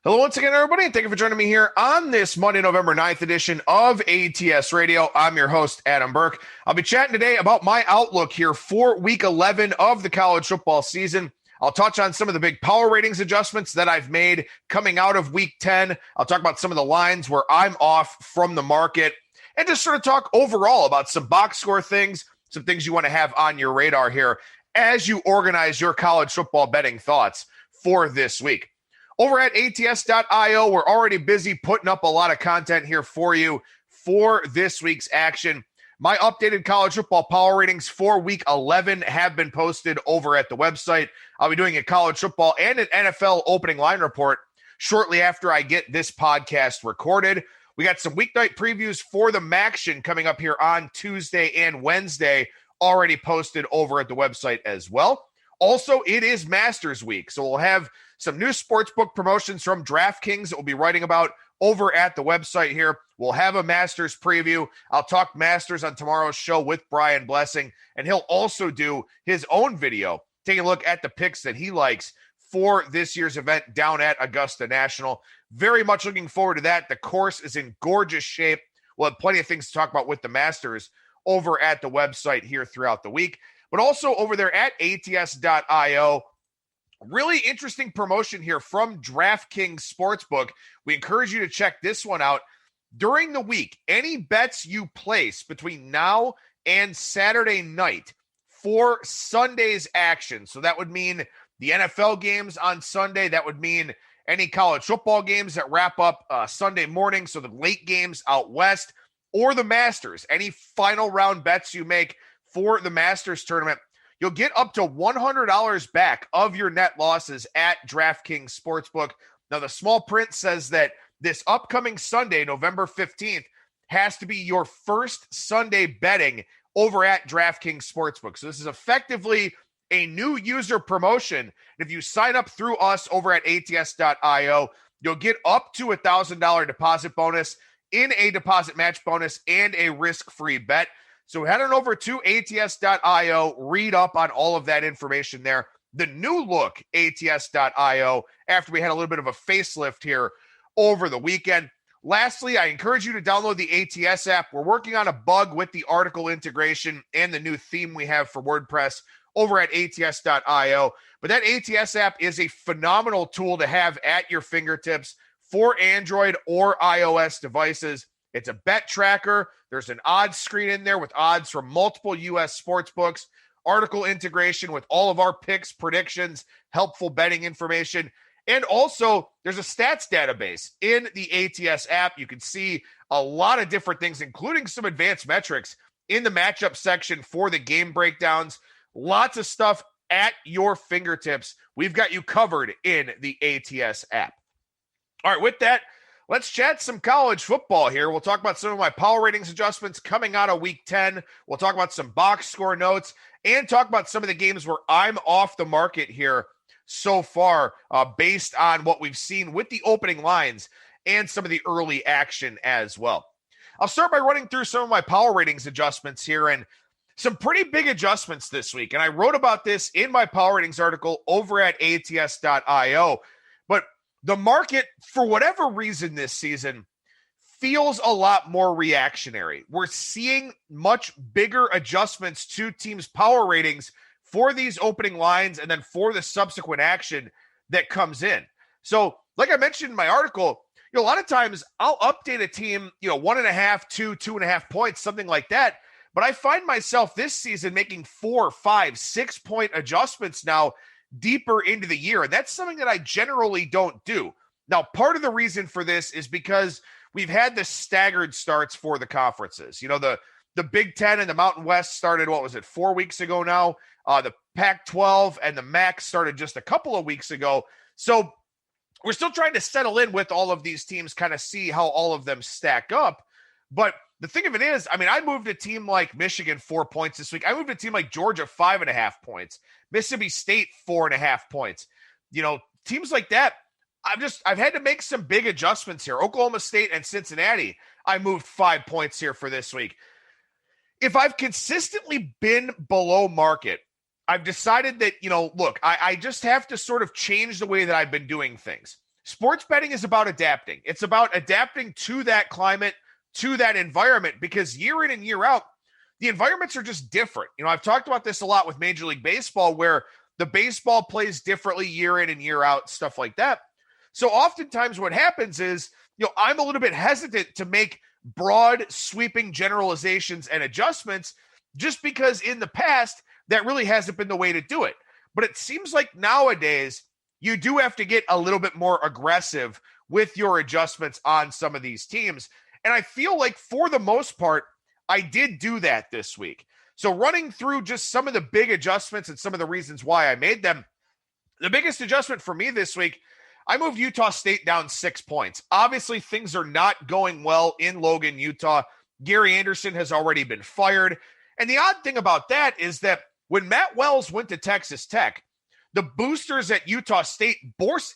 Hello once again, everybody, and thank you for joining me here on this Monday, November 9th edition of ATS Radio. I'm your host, Adam Burke. I'll be chatting today about my outlook here for Week 11 of the college football season. I'll touch on some of the big power ratings adjustments that I've made coming out of Week 10. I'll talk about some of the lines where I'm off from the market and just sort of talk overall about some box score things, some things you want to have on your radar here as you organize your college football betting thoughts for this week. Over at ats.io, we're already busy putting up a lot of content here for you for this week's action. My updated college football power ratings for Week 11 have been posted over at the website. I'll be doing a college football and an NFL opening line report shortly after I get this podcast recorded. We got some weeknight previews for the Maction coming up here on Tuesday and Wednesday, already posted over at the website as well. Also, it is Masters Week, so we'll have some new sportsbook promotions from DraftKings that we'll be writing about over at the website here. We'll have a Masters preview. I'll talk Masters on tomorrow's show with Brian Blessing, and he'll also do his own video, taking a look at the picks that he likes for this year's event down at Augusta National. Very much looking forward to that. The course is in gorgeous shape. We'll have plenty of things to talk about with the Masters over at the website here throughout the week. But also over there at ats.io, really interesting promotion here from DraftKings Sportsbook. We encourage you to check this one out. During the week, any bets you place between now and Saturday night for Sunday's action, so that would mean the NFL games on Sunday, that would mean any college football games that wrap up Sunday morning, so the late games out west, or the Masters, any final round bets you make for the Masters tournament, you'll get up to $100 back of your net losses at DraftKings Sportsbook. Now, the small print says that this upcoming Sunday, November 15th, has to be your first Sunday betting over at DraftKings Sportsbook. So this is effectively a new user promotion. If you sign up through us over at ats.io, you'll get up to $1,000 deposit bonus in a deposit match bonus and a risk-free bet. So head on over to ats.io, read up on all of that information there. The new look ats.io after we had a little bit of a facelift here over the weekend. Lastly, I encourage you to download the ATS app. We're working on a bug with the article integration and the new theme we have for WordPress over at ats.io. But that ATS app is a phenomenal tool to have at your fingertips for Android or iOS devices. It's a bet tracker. There's an odds screen in there with odds from multiple U.S. sports books, article integration with all of our picks, predictions, helpful betting information. And also, there's a stats database in the ATS app. You can see a lot of different things, including some advanced metrics in the matchup section for the game breakdowns. Lots of stuff at your fingertips. We've got you covered in the ATS app. All right, with that, let's chat some college football here. We'll talk about some of my power ratings adjustments coming out of Week 10. We'll talk about some box score notes and talk about some of the games where I'm off the market here so far based on what we've seen with the opening lines and some of the early action as well. I'll start by running through some of my power ratings adjustments here and some pretty big adjustments this week. And I wrote about this in my power ratings article over at ats.io. But the market, for whatever reason this season, feels a lot more reactionary. We're seeing much bigger adjustments to teams' power ratings for these opening lines and then for the subsequent action that comes in. So, like I mentioned in my article, a lot of times I'll update a team, 1.5, 2.5 points, something like that. But I find myself this season making 4, 5, 6 point adjustments now deeper into the year. And that's something that I generally don't do. Now, part of the reason for this is because we've had the staggered starts for the conferences. The Big Ten and the Mountain West started, 4 weeks ago now? The Pac-12 and the MAC started just a couple of weeks ago. So we're still trying to settle in with all of these teams, kind of see how all of them stack up. But the thing of it is, I moved a team like Michigan 4 points this week. I moved a team like Georgia 5.5 points. Mississippi State 4.5 points. Teams like that, I've had to make some big adjustments here. Oklahoma State and Cincinnati, I moved 5 points here for this week. If I've consistently been below market, I've decided that, I just have to sort of change the way that I've been doing things. Sports betting is about adapting. It's about adapting to that climate, to that environment, because year in and year out, the environments are just different. I've talked about this a lot with Major League Baseball, where the baseball plays differently year in and year out, stuff like that. So oftentimes what happens is, I'm a little bit hesitant to make broad, sweeping generalizations and adjustments just because in the past, that really hasn't been the way to do it. But it seems like nowadays, you do have to get a little bit more aggressive with your adjustments on some of these teams. And I feel like for the most part, I did do that this week. So running through just some of the big adjustments and some of the reasons why I made them, the biggest adjustment for me this week, I moved Utah State down 6 points. Obviously, things are not going well in Logan, Utah. Gary Anderson has already been fired. And the odd thing about that is that when Matt Wells went to Texas Tech, the boosters at Utah State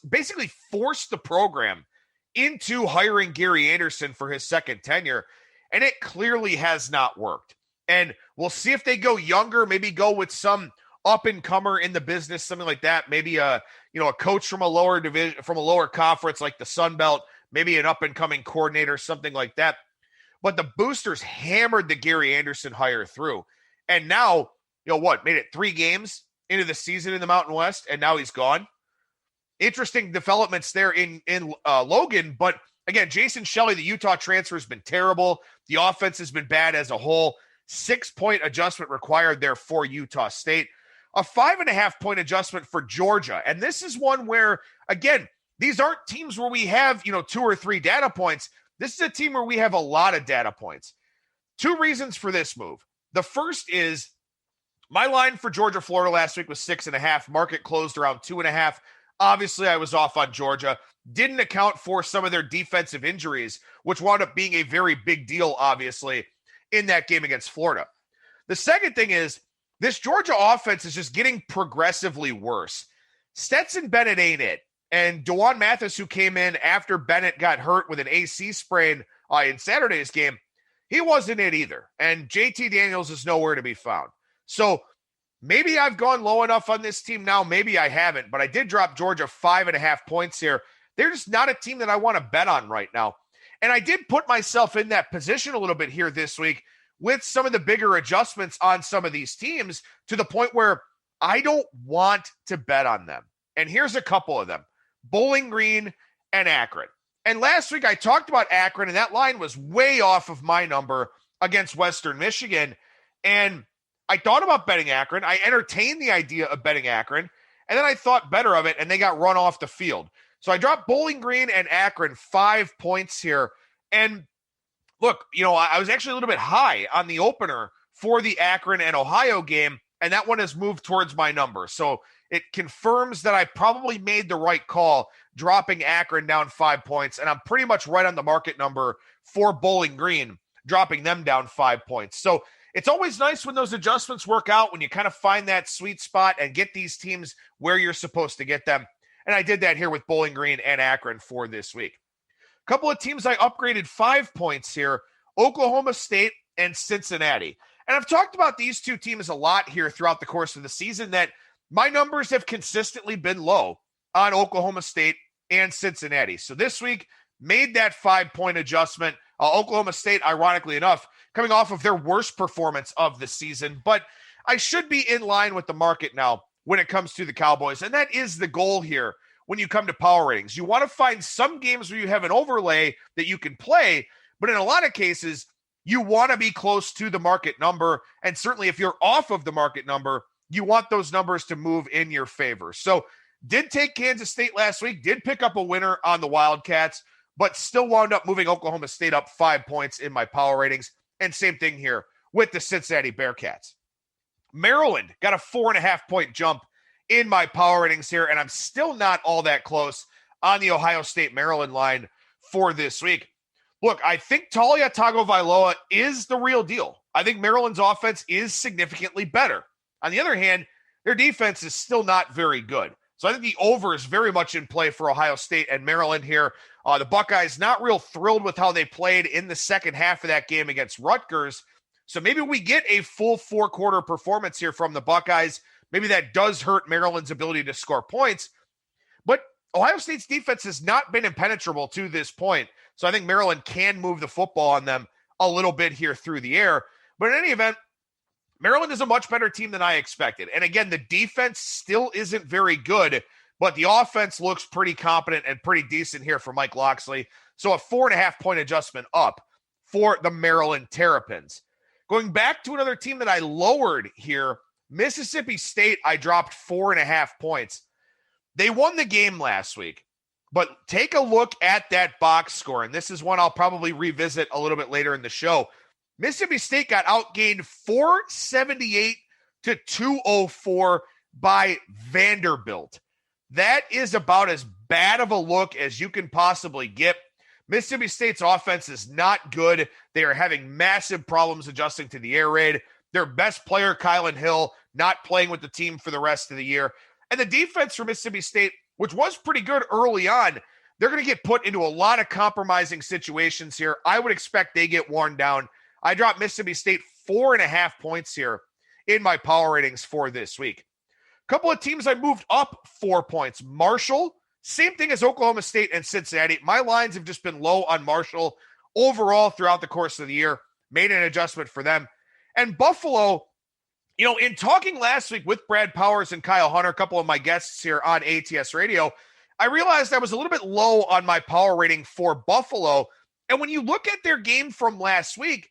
basically forced the program into hiring Gary Anderson for his second tenure, and it clearly has not worked. And we'll see if they go younger, maybe go with some up-and-comer in the business, something like that. Maybe a coach from a lower division, from a lower conference like the Sun Belt, maybe an up-and-coming coordinator, something like that. But the boosters hammered the Gary Anderson hire through. And now, made it 3 games into the season in the Mountain West, and now he's gone. Interesting developments there in Logan, but again, Jason Shelley, the Utah transfer, has been terrible. The offense has been bad as a whole. 6-point adjustment required there for Utah State. A 5.5-point adjustment for Georgia. And this is one where, again, these aren't teams where we have, 2 or 3 data points. This is a team where we have a lot of data points. 2 reasons for this move. The first is my line for Georgia, Florida last week was 6.5. Market closed around 2.5. Obviously, I was off on Georgia. Didn't account for some of their defensive injuries, which wound up being a very big deal, obviously, in that game against Florida. The second thing is this Georgia offense is just getting progressively worse. Stetson Bennett ain't it. And DeJuan Mathis, who came in after Bennett got hurt with an AC sprain in Saturday's game, he wasn't it either. And JT Daniels is nowhere to be found. So maybe I've gone low enough on this team now. Maybe I haven't, but I did drop Georgia 5.5 points here. They're just not a team that I want to bet on right now. And I did put myself in that position a little bit here this week with some of the bigger adjustments on some of these teams to the point where I don't want to bet on them. And here's a couple of them: Bowling Green and Akron. And last week I talked about Akron, and that line was way off of my number against Western Michigan. And I thought about betting Akron. I entertained the idea of betting Akron, and then I thought better of it, and they got run off the field. So I dropped Bowling Green and Akron 5 points here. And look, I was actually a little bit high on the opener for the Akron and Ohio game, and that one has moved towards my number. So it confirms that I probably made the right call dropping Akron down 5 points, and I'm pretty much right on the market number for Bowling Green, dropping them down 5 points. So it's always nice when those adjustments work out, when you kind of find that sweet spot and get these teams where you're supposed to get them. And I did that here with Bowling Green and Akron for this week. A couple of teams I upgraded 5 points here: Oklahoma State and Cincinnati. And I've talked about these two teams a lot here throughout the course of the season, that my numbers have consistently been low on Oklahoma State and Cincinnati. So this week, made that 5-point adjustment. Oklahoma State, ironically enough, coming off of their worst performance of the season. But I should be in line with the market now when it comes to the Cowboys. And that is the goal here when you come to power ratings. You want to find some games where you have an overlay that you can play, but in a lot of cases, you want to be close to the market number. And certainly if you're off of the market number, you want those numbers to move in your favor. So did take Kansas State last week, did pick up a winner on the Wildcats, but still wound up moving Oklahoma State up 5 points in my power ratings. And same thing here with the Cincinnati Bearcats. Maryland got a 4.5-point jump in my power ratings here, and I'm still not all that close on the Ohio State-Maryland line for this week. Look, I think Talia Tagovailoa is the real deal. I think Maryland's offense is significantly better. On the other hand, their defense is still not very good. So I think the over is very much in play for Ohio State and Maryland here. The Buckeyes not real thrilled with how they played in the second half of that game against Rutgers. So maybe we get a full 4-quarter performance here from the Buckeyes. Maybe that does hurt Maryland's ability to score points. But Ohio State's defense has not been impenetrable to this point. So I think Maryland can move the football on them a little bit here through the air. But in any event, Maryland is a much better team than I expected. And again, the defense still isn't very good, but the offense looks pretty competent and pretty decent here for Mike Locksley. So a 4.5-point adjustment up for the Maryland Terrapins. Going back to another team that I lowered here, Mississippi State, I dropped 4.5 points. They won the game last week, but take a look at that box score, and this is one I'll probably revisit a little bit later in the show. Mississippi State got outgained 478 to 204 by Vanderbilt. That is about as bad of a look as you can possibly get. Mississippi State's offense is not good. They are having massive problems adjusting to the air raid. Their best player, Kylan Hill, not playing with the team for the rest of the year. And the defense for Mississippi State, which was pretty good early on, they're going to get put into a lot of compromising situations here. I would expect they get worn down. I dropped Mississippi State 4.5 points here in my power ratings for this week. A couple of teams I moved up 4 points. Marshall, same thing as Oklahoma State and Cincinnati. My lines have just been low on Marshall overall throughout the course of the year. Made an adjustment for them. And Buffalo, in talking last week with Brad Powers and Kyle Hunter, a couple of my guests here on ATS Radio, I realized I was a little bit low on my power rating for Buffalo. And when you look at their game from last week,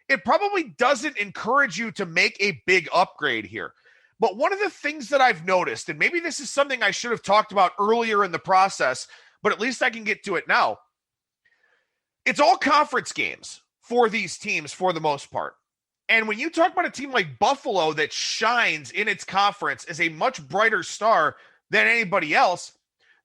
it probably doesn't encourage you to make a big upgrade here. But one of the things that I've noticed, and maybe this is something I should have talked about earlier in the process, but at least I can get to it now. It's all conference games for these teams for the most part. And when you talk about a team like Buffalo that shines in its conference as a much brighter star than anybody else,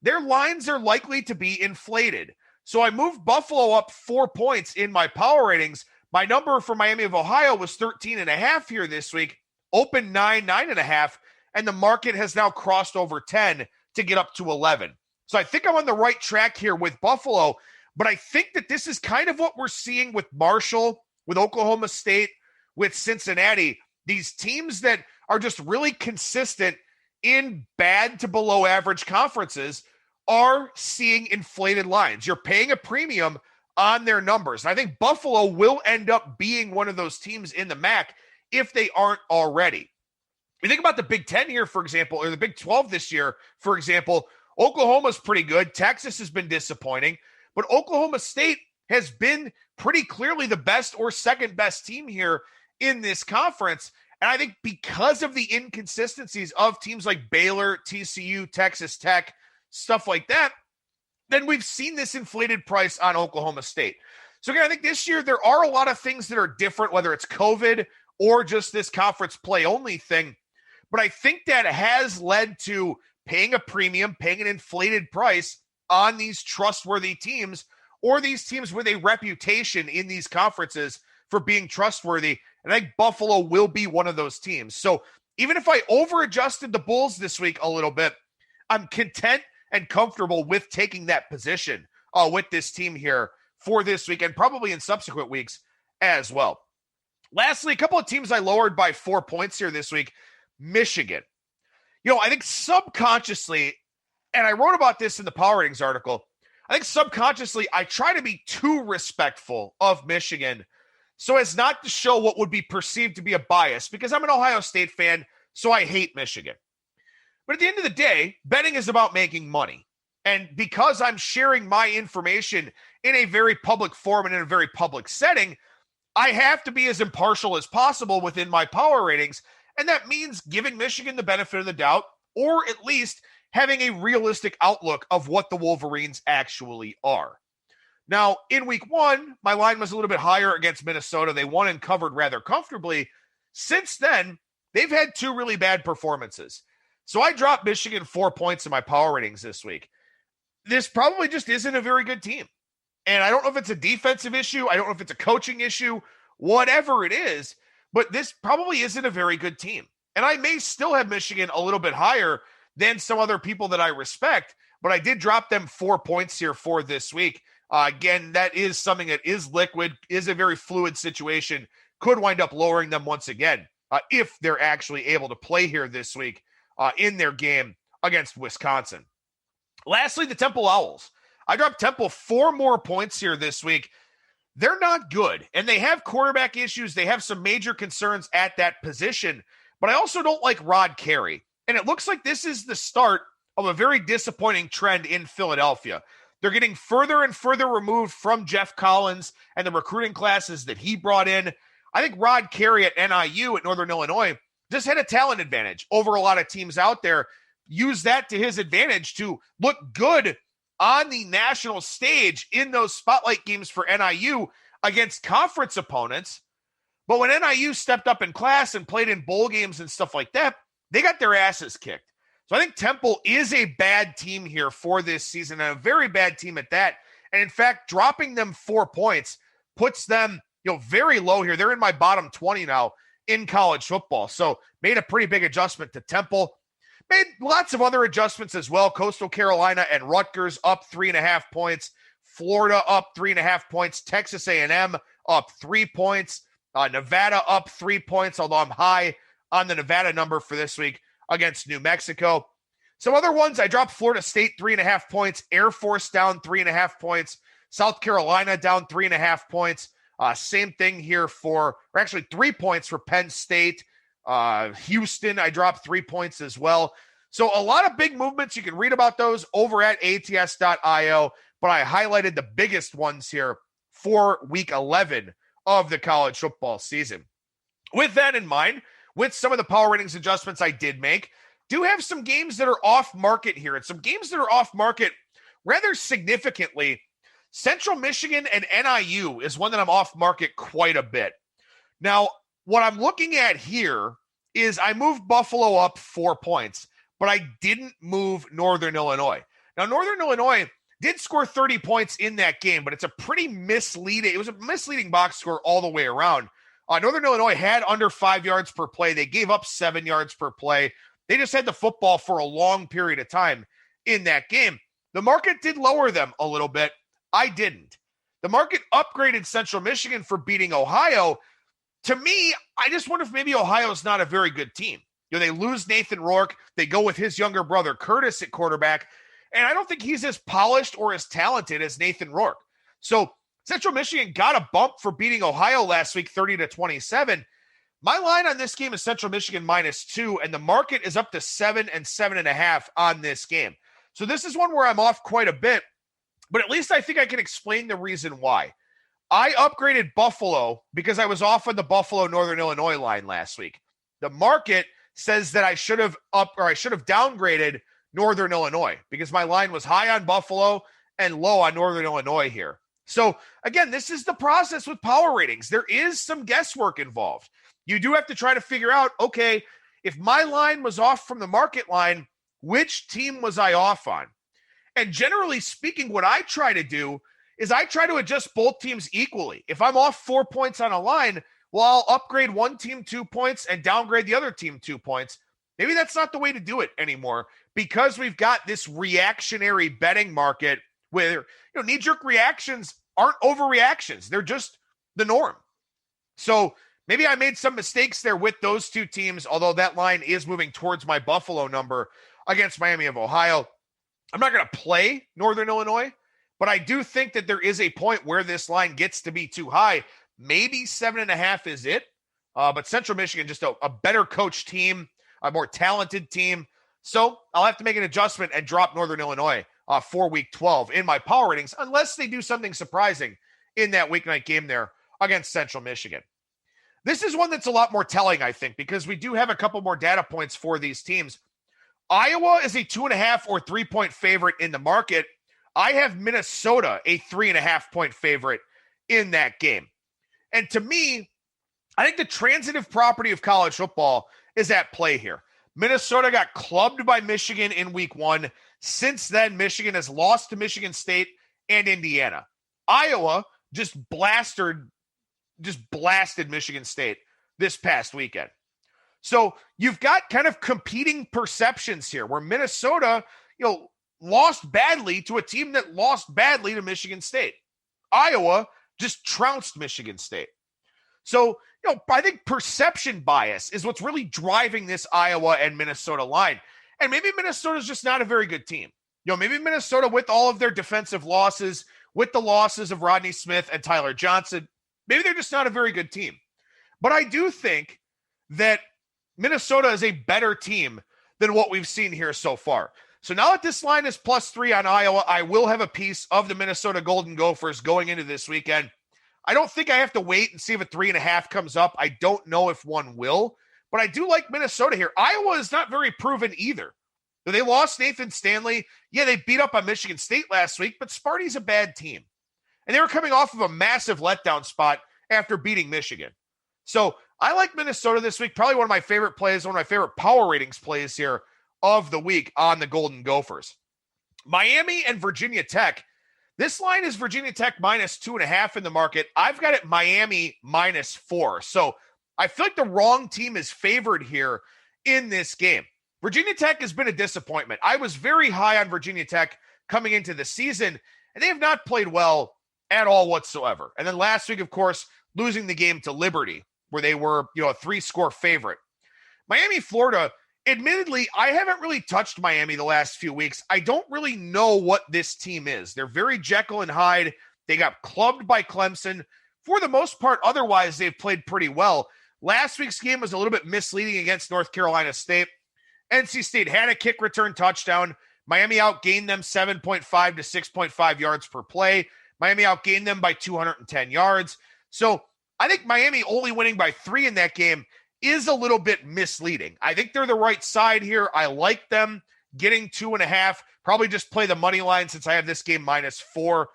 their lines are likely to be inflated. So I moved Buffalo up 4 points in my power ratings. My number for Miami of Ohio was 13.5 here this week. Open 9.5, and the market has now crossed over 10 to get up to 11. So I think I'm on the right track here with Buffalo, but I think that this is kind of what we're seeing with Marshall, with Oklahoma State, with Cincinnati. These teams that are just really consistent in bad to below average conferences are seeing inflated lines. You're paying a premium on their numbers. And I think Buffalo will end up being one of those teams in the MAC if they aren't already. You think about the Big Ten here, for example, or the Big 12 this year, for example, Oklahoma's pretty good. Texas has been disappointing, but Oklahoma State has been pretty clearly the best or second best team here in this conference. And I think because of the inconsistencies of teams like Baylor, TCU, Texas Tech, stuff like that, then we've seen this inflated price on Oklahoma State. So again, I think this year there are a lot of things that are different, whether it's COVID or just this conference play only thing. But I think that has led to paying a premium, paying an inflated price on these trustworthy teams or these teams with a reputation in these conferences for being trustworthy. And I think Buffalo will be one of those teams. So even if I over-adjusted the Bulls this week a little bit, I'm content and comfortable with taking that position with this team here for this week and probably in subsequent weeks as well. Lastly, a couple of teams I lowered by 4 points here this week. Michigan. I think subconsciously, and I wrote about this in the Power Ratings article, I think subconsciously I try to be too respectful of Michigan so as not to show what would be perceived to be a bias, because I'm an Ohio State fan, so I hate Michigan. But at the end of the day, betting is about making money. And because I'm sharing my information in a very public forum and in a very public setting, I have to be as impartial as possible within my power ratings. And that means giving Michigan the benefit of the doubt, or at least having a realistic outlook of what the Wolverines actually are. Now, in week 1, my line was a little bit higher against Minnesota. They won and covered rather comfortably. Since then, they've had 2 really bad performances. So I dropped Michigan 4 points in my power ratings this week. This probably just isn't a very good team. And I don't know if it's a defensive issue. I don't know if it's a coaching issue, whatever it is, but this probably isn't a very good team. And I may still have Michigan a little bit higher than some other people that I respect, but I did drop them 4 points here for this week. Again, that is something that is liquid, is a very fluid situation, could wind up lowering them once again if they're actually able to play here this week in their game against Wisconsin. Lastly, the Temple Owls. I dropped Temple 4 more points here this week. They're not good, and they have quarterback issues. They have some major concerns at that position, but I also don't like Rod Carey. And it looks like this is the start of a very disappointing trend in Philadelphia. They're getting further and further removed from Jeff Collins and the recruiting classes that he brought in. I think Rod Carey at NIU at Northern Illinois just had a talent advantage over a lot of teams out there. Use that to his advantage to look good on the national stage in those spotlight games for NIU against conference opponents. But when NIU stepped up in class and played in bowl games and stuff like that, they got their asses kicked. So I think Temple is a bad team here for this season, and a very bad team at that. And in fact, dropping them 4 points puts them, very low here. They're in my bottom 20 now in college football. So made a pretty big adjustment to Temple. Made lots of other adjustments as well. Coastal Carolina and Rutgers up 3.5 points. Florida up 3.5 points. Texas A&M up 3 points. Nevada up 3 points, although I'm high on the Nevada number for this week against New Mexico. Some other ones, I dropped Florida State 3.5 points. Air Force down 3.5 points. South Carolina down 3.5 points. Same thing here or actually 3 points for Penn State. Houston, I dropped 3 points as well. So a lot of big movements. You can read about those over at ats.io, but I highlighted the biggest ones here for week 11 of the college football season. With that in mind, with some of the power ratings adjustments I did make, do have some games that are off market here, and some games that are off market rather significantly. Central Michigan and NIU is one that I'm off market quite a bit. Now, what I'm looking at here is I moved Buffalo up 4 points, but I didn't move Northern Illinois. Now, Northern Illinois did score 30 points in that game, but it's a pretty misleading. It was a misleading box score all the way around. Northern Illinois had under 5 yards per play. They gave up 7 yards per play. They just had the football for a long period of time in that game. The market did lower them a little bit. I didn't. The market upgraded Central Michigan for beating Ohio. To me, I just wonder if maybe Ohio's not a very good team. They lose Nathan Rourke. They go with his younger brother, Curtis, at quarterback. And I don't think he's as polished or as talented as Nathan Rourke. So Central Michigan got a bump for beating Ohio last week, 30-27. My line on this game is Central Michigan -2, and the market is up to 7 and 7.5 on this game. So this is one where I'm off quite a bit, but at least I think I can explain the reason why. I upgraded Buffalo because I was off on the Buffalo Northern Illinois line last week. The market says that I should have downgraded Northern Illinois because my line was high on Buffalo and low on Northern Illinois here. So again, this is the process with power ratings. There is some guesswork involved. You do have to try to figure out, okay, if my line was off from the market line, which team was I off on? And generally speaking, what I try to do is I try to adjust both teams equally. If I'm off 4 points on a line, well, I'll upgrade one team 2 points and downgrade the other team 2 points. Maybe that's not the way to do it anymore because we've got this reactionary betting market where knee-jerk reactions aren't overreactions. They're just the norm. So maybe I made some mistakes there with those two teams, although that line is moving towards my Buffalo number against Miami of Ohio. I'm not going to play Northern Illinois, but I do think that there is a point where this line gets to be too high. Maybe 7.5 is it, but Central Michigan, just a better coached team, a more talented team. So I'll have to make an adjustment and drop Northern Illinois for week 12 in my power ratings, unless they do something surprising in that weeknight game there against Central Michigan. This is one that's a lot more telling, I think, because we do have a couple more data points for these teams. Iowa is a 2.5 or 3 point favorite in the market. I have Minnesota a 3.5 point favorite in that game. And to me, I think the transitive property of college football is at play here. Minnesota got clubbed by Michigan in week 1. Since then, Michigan has lost to Michigan State and Indiana. Iowa just blasted Michigan State this past weekend. So you've got kind of competing perceptions here where Minnesota, lost badly to a team that lost badly to Michigan State. Iowa just trounced Michigan State. So, I think perception bias is what's really driving this Iowa and Minnesota line. And maybe Minnesota's just not a very good team. Maybe Minnesota, with all of their defensive losses, with the losses of Rodney Smith and Tyler Johnson, maybe they're just not a very good team. But I do think that Minnesota is a better team than what we've seen here so far. So now that this line is +3 on Iowa, I will have a piece of the Minnesota Golden Gophers going into this weekend. I don't think I have to wait and see if a 3.5 comes up. I don't know if one will, but I do like Minnesota here. Iowa is not very proven either. They lost Nathan Stanley. Yeah, they beat up on Michigan State last week, but Sparty's a bad team. And they were coming off of a massive letdown spot after beating Michigan. So I like Minnesota this week. Probably one of my favorite plays, one of my favorite power ratings plays here of the week on the Golden Gophers. Miami and Virginia Tech. This line is Virginia Tech -2.5 in the market. I've got it Miami -4. So I feel like the wrong team is favored here in this game. Virginia Tech has been a disappointment. I was very high on Virginia Tech coming into the season, and they have not played well at all whatsoever. And then last week, of course, losing the game to Liberty, where they were, a 3-score favorite. Miami, Florida, admittedly, I haven't really touched Miami the last few weeks. I don't really know what this team is. They're very Jekyll and Hyde. They got clubbed by Clemson. For the most part, otherwise, they've played pretty well. Last week's game was a little bit misleading against North Carolina State. NC State had a kick return touchdown. Miami outgained them 7.5 to 6.5 yards per play. Miami outgained them by 210 yards. So I think Miami only winning by 3 in that game is a little bit misleading. I think they're the right side here. I like them getting 2.5. Probably just play the money line since I have this game -4.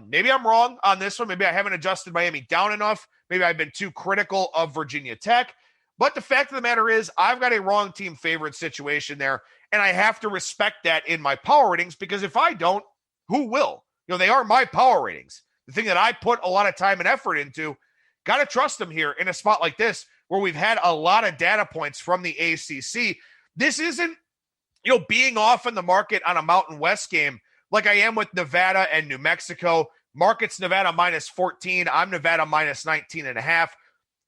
Maybe I'm wrong on this one. Maybe I haven't adjusted Miami down enough. Maybe I've been too critical of Virginia Tech. But the fact of the matter is, I've got a wrong team favorite situation there, and I have to respect that in my power ratings, because if I don't, who will? They are my power ratings. The thing that I put a lot of time and effort into. Got to trust them here in a spot like this where we've had a lot of data points from the ACC. This isn't, being off in the market on a Mountain West game like I am with Nevada and New Mexico. Market's Nevada -14. I'm Nevada -19.5.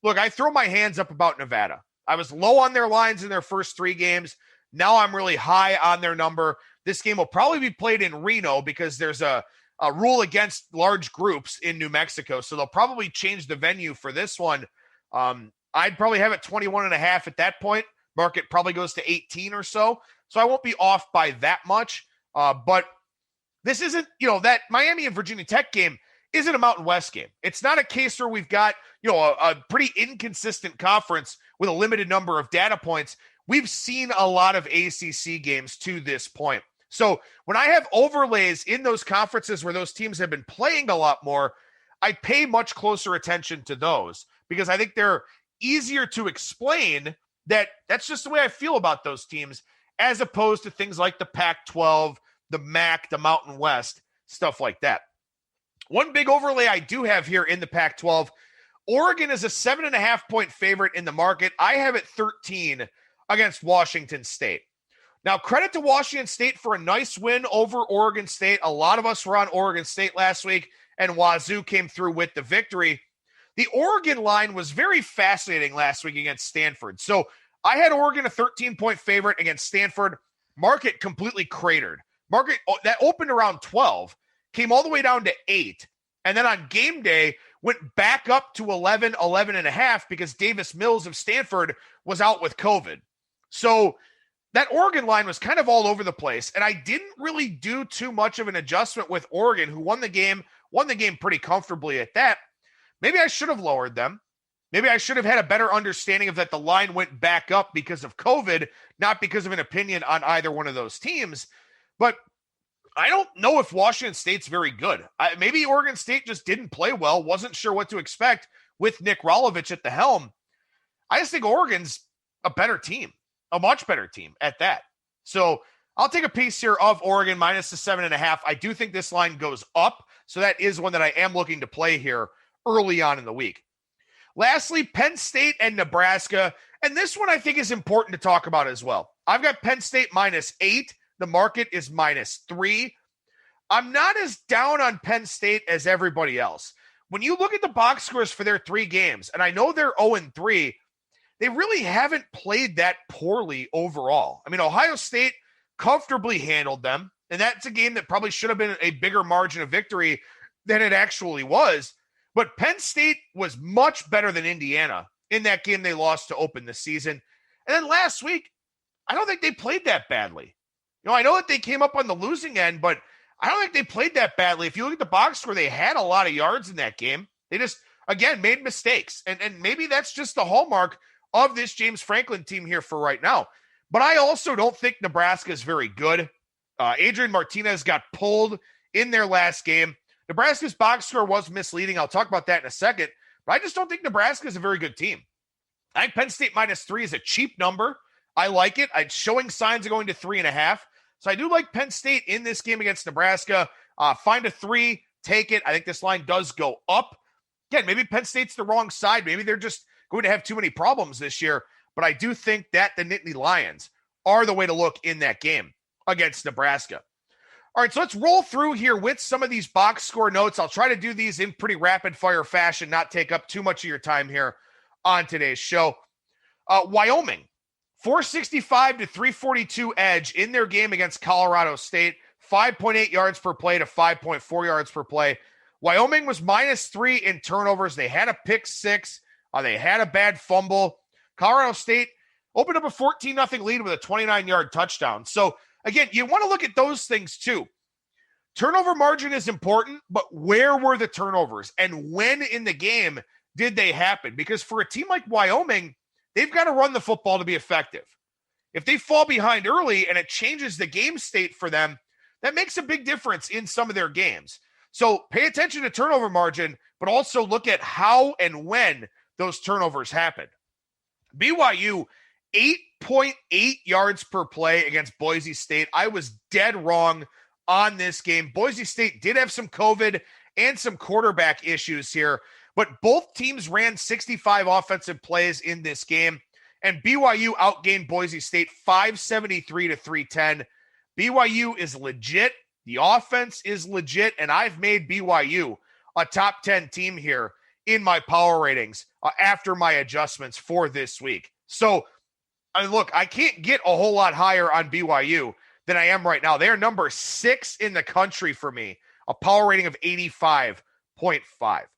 Look, I throw my hands up about Nevada. I was low on their lines in their first 3 games. Now I'm really high on their number. This game will probably be played in Reno because there's a rule against large groups in New Mexico. So they'll probably change the venue for this one. I'd probably have it 21.5 at that point. Market probably goes to 18 or so. So I won't be off by that much. But this isn't, that Miami and Virginia Tech game isn't a Mountain West game. It's not a case where we've got, a pretty inconsistent conference with a limited number of data points. We've seen a lot of ACC games to this point. So when I have overlays in those conferences where those teams have been playing a lot more, I pay much closer attention to those because I think they're easier to explain. That's just the way I feel about those teams, as opposed to things like the Pac-12, the MAC, the Mountain West, stuff like that. One big overlay I do have here in the Pac-12, Oregon is a 7.5-point favorite in the market. I have it 13 against Washington State. Now, credit to Washington State for a nice win over Oregon State. A lot of us were on Oregon State last week, and Wazoo came through with the victory. The Oregon line was very fascinating last week against Stanford. So I had Oregon a 13-point favorite against Stanford. Market completely cratered. Market that opened around 12, came all the way down to 8, and then on game day went back up to 11, 11.5 because Davis Mills of Stanford was out with COVID. So that Oregon line was kind of all over the place, and I didn't really do too much of an adjustment with Oregon, who won the game pretty comfortably at that. Maybe I should have lowered them. Maybe I should have had a better understanding of that the line went back up because of COVID, not because of an opinion on either one of those teams. But I don't know if Washington State's very good. Maybe Oregon State just didn't play well, wasn't sure what to expect with Nick Rolovich at the helm. I just think Oregon's a better team, a much better team at that. So I'll take a piece here of Oregon minus the 7.5. I do think this line goes up, so that is one that I am looking to play here early on in the week. Lastly, Penn State and Nebraska, and this one I think is important to talk about as well. I've got Penn State -8. The market is -3. I'm not as down on Penn State as everybody else. When you look at the box scores for their 3 games, and I know they're 0-3, they really haven't played that poorly overall. I mean, Ohio State comfortably handled them. And that's a game that probably should have been a bigger margin of victory than it actually was. But Penn State was much better than Indiana in that game they lost to open the season. And then last week, I don't think they played that badly. I know that they came up on the losing end, but I don't think they played that badly. If you look at the box score, they had a lot of yards in that game. They just, again, made mistakes. And maybe that's just the hallmark of this James Franklin team here for right now. But I also don't think Nebraska is very good. Adrian Martinez got pulled in their last game. Nebraska's box score was misleading. I'll talk about that in a second. But I just don't think Nebraska is a very good team. I think Penn State -3 is a cheap number. I like it. It's showing signs of going to 3.5. So I do like Penn State in this game against Nebraska. Find a 3, take it. I think this line does go up. Again, maybe Penn State's the wrong side. Maybe they're just going to have too many problems this year. But I do think that the Nittany Lions are the way to look in that game against Nebraska. All right, so let's roll through here with some of these box score notes. I'll try to do these in pretty rapid fire fashion, not take up too much of your time here on today's show. Wyoming, 465 to 342 edge in their game against Colorado State, 5.8 yards per play to 5.4 yards per play. Wyoming was -3 in turnovers. They had a pick 6. They had a bad fumble. Colorado State opened up a 14-0 lead with a 29-yard touchdown. So, again, you want to look at those things too. Turnover margin is important, but where were the turnovers and when in the game did they happen? Because for a team like Wyoming, they've got to run the football to be effective. If they fall behind early and it changes the game state for them, that makes a big difference in some of their games. So pay attention to turnover margin, but also look at how and when those turnovers happen. BYU, 8.8 yards per play against Boise State. I was dead wrong on this game. Boise State did have some COVID and some quarterback issues here, but both teams ran 65 offensive plays in this game, and BYU outgained Boise State 573 to 310. BYU is legit. The offense is legit, and I've made BYU a top 10 team here in my power ratings after my adjustments for this week. So, look, I can't get a whole lot higher on BYU than I am right now. They are number 6 in the country for me, a power rating of 85.5.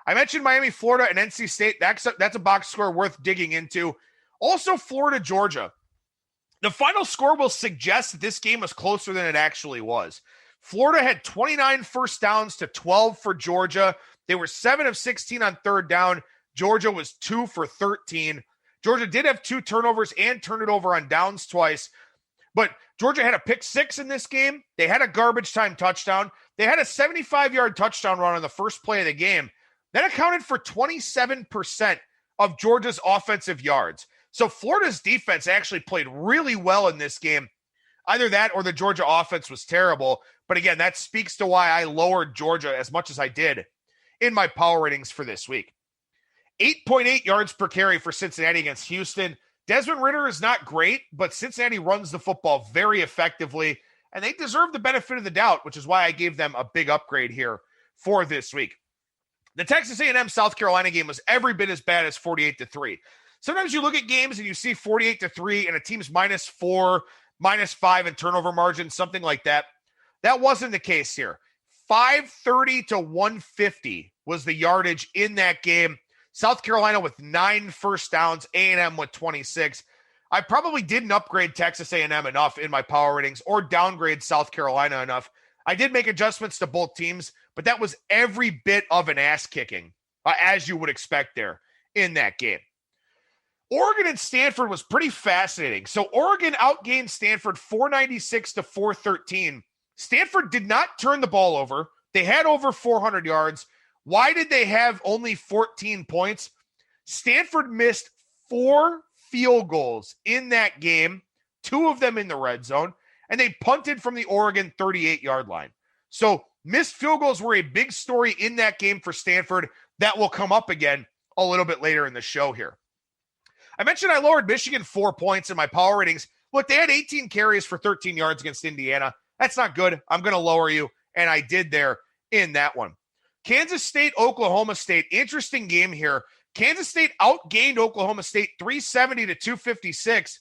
I mentioned Miami, Florida, and NC State. That's a box score worth digging into. Also, Florida, Georgia. The final score will suggest that this game was closer than it actually was. Florida had 29 first downs to 12 for Georgia. They were 7 of 16 on third down. Georgia was 2 for 13. Georgia did have 2 turnovers and turned it over on downs twice. But Georgia had a pick 6 in this game. They had a garbage time touchdown. They had a 75-yard touchdown run on the first play of the game. That accounted for 27% of Georgia's offensive yards. So Florida's defense actually played really well in this game. Either that or the Georgia offense was terrible. But again, that speaks to why I lowered Georgia as much as I did in my power ratings for this week. 8.8 yards per carry for Cincinnati against Houston. Desmond Ridder is not great, but Cincinnati runs the football very effectively, and they deserve the benefit of the doubt, which is why I gave them a big upgrade here for this week. The Texas A&M South Carolina game was every bit as bad as 48-3. Sometimes you look at games and you see 48-3 and a team's -4, -5 in turnover margin, something like that. That wasn't the case here. 530 to 150 was the yardage in that game. South Carolina with 9 first downs, A&M with 26. I probably didn't upgrade Texas A&M enough in my power ratings or downgrade South Carolina enough. I did make adjustments to both teams, but that was every bit of an ass kicking, as you would expect there in that game. Oregon and Stanford was pretty fascinating. So Oregon outgained Stanford 496 to 413. Stanford did not turn the ball over. They had over 400 yards. Why did they have only 14 points? Stanford missed 4 field goals in that game, 2 of them in the red zone, and they punted from the Oregon 38-yard line. So missed field goals were a big story in that game for Stanford. That will come up again a little bit later in the show here. I mentioned I lowered Michigan 4 points in my power ratings. Look, they had 18 carries for 13 yards against Indiana. That's not good. I'm going to lower you, and I did there in that one. Kansas State, Oklahoma State. Interesting game here. Kansas State outgained Oklahoma State 370 to 256,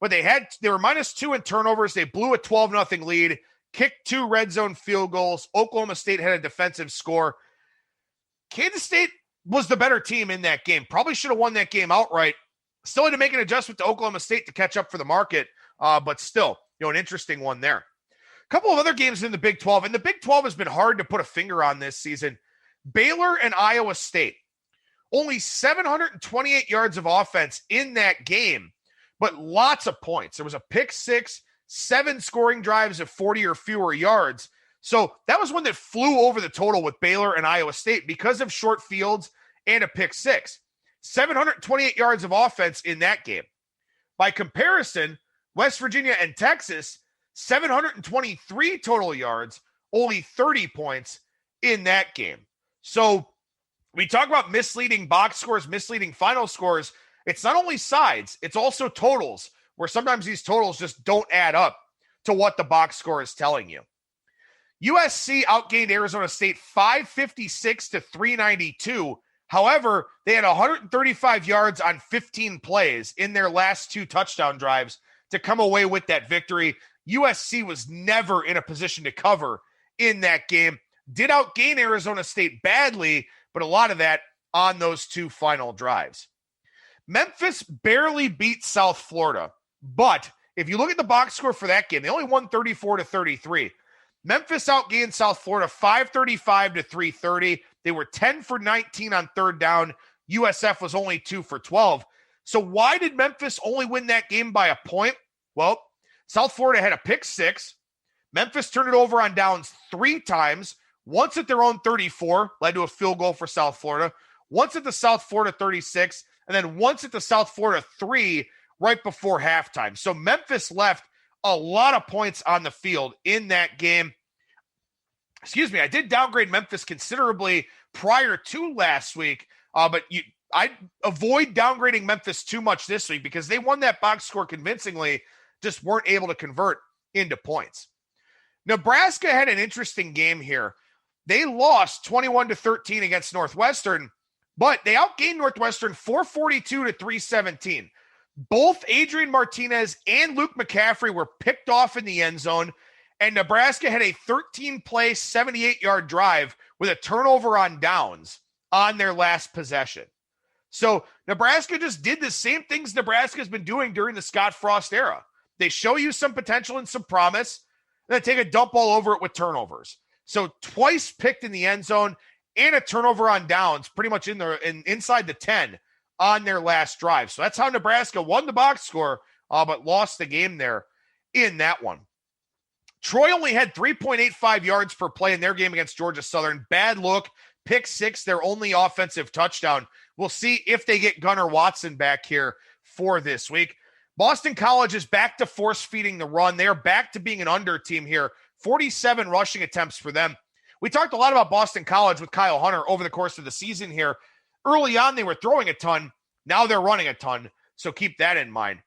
but they were -2 in turnovers. They blew a 12-0 lead. kicked 2 red zone field goals. Oklahoma State had a defensive score. Kansas State was the better team in that game. Probably should have won that game outright. Still had to make an adjustment to Oklahoma State to catch up for the market, but still, an interesting one there. A couple of other games in the Big 12, and the Big 12 has been hard to put a finger on this season. Baylor and Iowa State. Only 728 yards of offense in that game, but lots of points. There was a pick six, 7 scoring drives of 40 or fewer yards. So that was one that flew over the total with Baylor and Iowa State because of short fields and a pick six. 728 yards of offense in that game. By comparison, West Virginia and Texas, 723 total yards, only 30 points in that game. So we talk about misleading box scores, misleading final scores. It's not only sides, it's also totals, where sometimes these totals just don't add up to what the box score is telling you. USC outgained Arizona State 556 to 392. However, they had 135 yards on 15 plays in their last 2 touchdown drives to come away with that victory. USC was never in a position to cover in that game. Did outgain Arizona State badly, but a lot of that on those 2 final drives. Memphis barely beat South Florida, but if you look at the box score for that game, they only won 34 to 33. Memphis outgained South Florida 535 to 330. They were 10 for 19 on third down. USF was only 2 for 12. So why did Memphis only win that game by a point? Well, South Florida had a pick six. Memphis turned it over on downs 3 times, once at their own 34, led to a field goal for South Florida, once at the South Florida 36, and then once at the South Florida 3 right before halftime. So Memphis left a lot of points on the field in that game. I did downgrade Memphis considerably prior to last week, but I avoid downgrading Memphis too much this week because they won that box score convincingly, just weren't able to convert into points. Nebraska had an interesting game here. They lost 21 to 13 against Northwestern, but they outgained Northwestern 442 to 317. Both Adrian Martinez and Luke McCaffrey were picked off in the end zone, and Nebraska had a 13-play, 78-yard drive with a turnover on downs on their last possession. So Nebraska just did the same things Nebraska's been doing during the Scott Frost era. They show you some potential and some promise, and then take a dump all over it with turnovers. So twice picked in the end zone and a turnover on downs, pretty much inside the 10 on their last drive. So that's how Nebraska won the box score, but lost the game there in that one. Troy only had 3.85 yards per play in their game against Georgia Southern. Bad look. Pick six, their only offensive touchdown. We'll see if they get Gunnar Watson back here for this week. Boston College is back to force-feeding the run. They're back to being an under team here. 47 rushing attempts for them. We talked a lot about Boston College with Kyle Hunter over the course of the season here. Early on, they were throwing a ton. Now they're running a ton, so keep that in mind.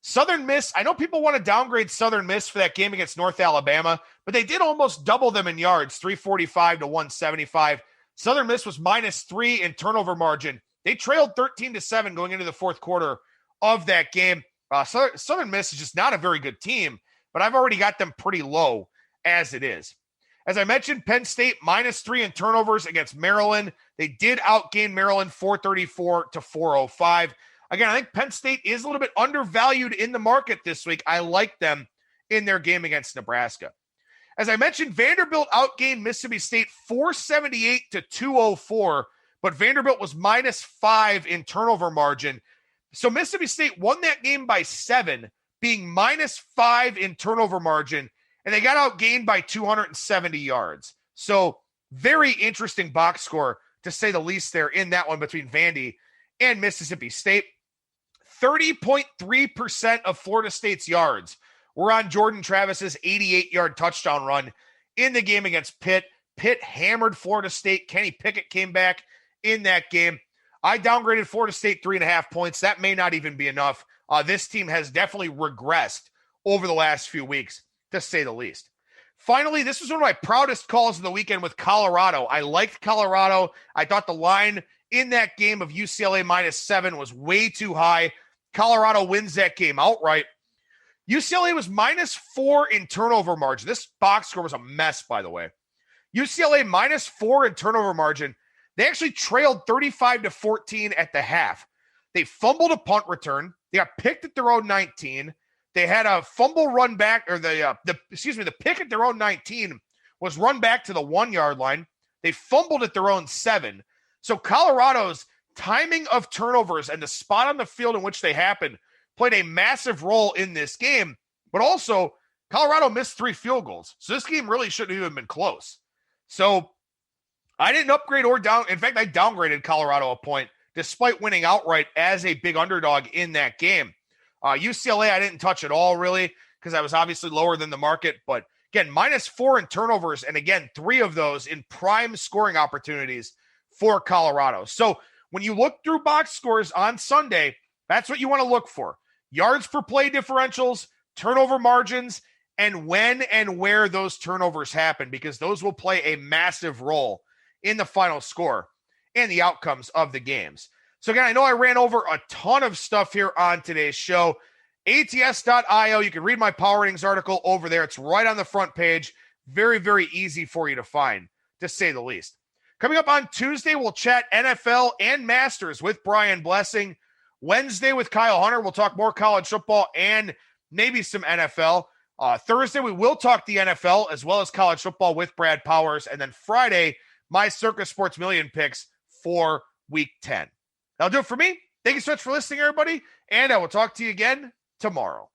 Southern Miss, I know people want to downgrade Southern Miss for that game against North Alabama, but they did almost double them in yards, 345 to 175. Southern Miss was -3 in turnover margin. They trailed 13-7 going into the fourth quarter of that game. Southern Miss is just not a very good team, but I've already got them pretty low as it is. As I mentioned, Penn State -3 in turnovers against Maryland. They did outgain Maryland 434 to 405. Again, I think Penn State is a little bit undervalued in the market this week. I like them in their game against Nebraska. As I mentioned, Vanderbilt outgained Mississippi State 478 to 204, but Vanderbilt was -5 in turnover margin. So Mississippi State won that game by 7, being -5 in turnover margin, and they got outgained by 270 yards. So very interesting box score, to say the least, there in that one between Vandy and Mississippi State. 30.3% of Florida State's yards were on Jordan Travis's 88-yard touchdown run in the game against Pitt. Pitt hammered Florida State. Kenny Pickett came back in that game. I downgraded Florida State 3.5 points. That may not even be enough. This team has definitely regressed over the last few weeks, to say the least. Finally, this was one of my proudest calls of the weekend with Colorado. I liked Colorado. I thought the line in that game of UCLA -7 was way too high. Colorado wins that game outright. UCLA was -4 in turnover margin. This box score was a mess, by the way. UCLA -4 in turnover margin. They actually trailed 35-14 at the half. They fumbled a punt return. They got picked at their own 19. They had a fumble run back, or the pick at their own 19 was run back to the 1 yard line. They fumbled at their own 7. So Colorado's timing of turnovers and the spot on the field in which they happened played a massive role in this game. But also, Colorado missed 3 field goals. So this game really shouldn't have even been close. So I didn't upgrade or down. In fact, I downgraded Colorado a point despite winning outright as a big underdog in that game. UCLA, I didn't touch at all, really, because I was obviously lower than the market. But again, -4 in turnovers, and again, 3 of those in prime scoring opportunities for Colorado. So when you look through box scores on Sunday, that's what you want to look for. Yards per play differentials, turnover margins, and when and where those turnovers happen, because those will play a massive role in the final score and the outcomes of the games. So again, I know I ran over a ton of stuff here on today's show. ATS.io, you can read my power ratings article over there. It's right on the front page. Very, very easy for you to find, to say the least. Coming up on Tuesday, we'll chat NFL and Masters with Brian Blessing. Wednesday with Kyle Hunter, we'll talk more college football and maybe some NFL. Thursday, we will talk the NFL as well as college football with Brad Powers. And then Friday, my Circa Sports Million picks for Week 10. That'll do it for me. Thank you so much for listening, everybody, and I will talk to you again tomorrow.